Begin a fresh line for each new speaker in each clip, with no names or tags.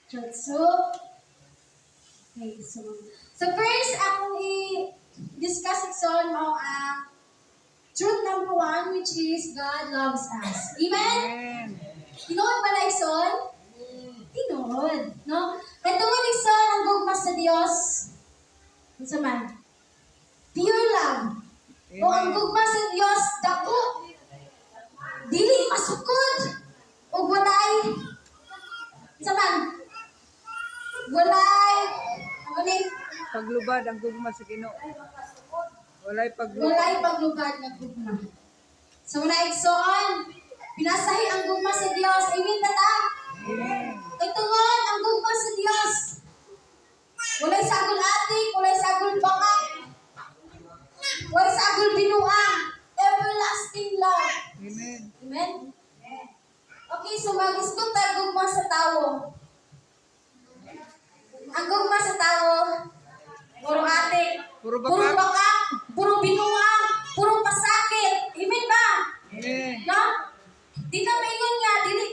So, okay, so first, akong i-discuss ikson mo ang truth number 1, which is God loves us. Amen? Tinuod ba na ikson? Tinuod. No? Katungod ikson ang gugma sa Dios. Unsa man? Pure love. O ang gugma sa Dios, dako. Dili masukod. O walay. Unsa man? Walay. Ano ni?
Paglubad ang gugma sa Ginoo. Walay paglubad.
Walay paglubad na gugma. So na igsoon, pinasahi ang gugma sa Dios. Amen tata?
Amen.
Kay tungod ang gugma sa Dios. Walay sagol atik, walay sagol baka. Walay sagol binuang. Everlasting love.
Amen.
Amen? Okay, so mag-isgot tayo gugma sa tao. Ang gugma sa tao, puro atik,
Puro
puro
baka.
baka, puro binuang, puro pasakit. Amen ba?
Amen.
No? Di ka maingon nga, dili.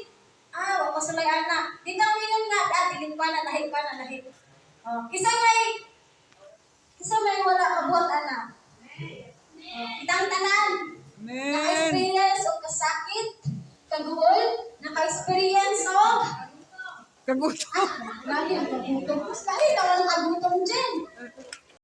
Wala sa may anak. Di ka maingon nga, dilin pa na, lahit pa na, lahit. Kisa may wala abot, anak. Kitang tanan.
Amen.
Naka-experience o kasakit, kaguol, naka-experience o
Kagutom.
lagi ang kagutom. Mas lahi na walang kagutom dyan.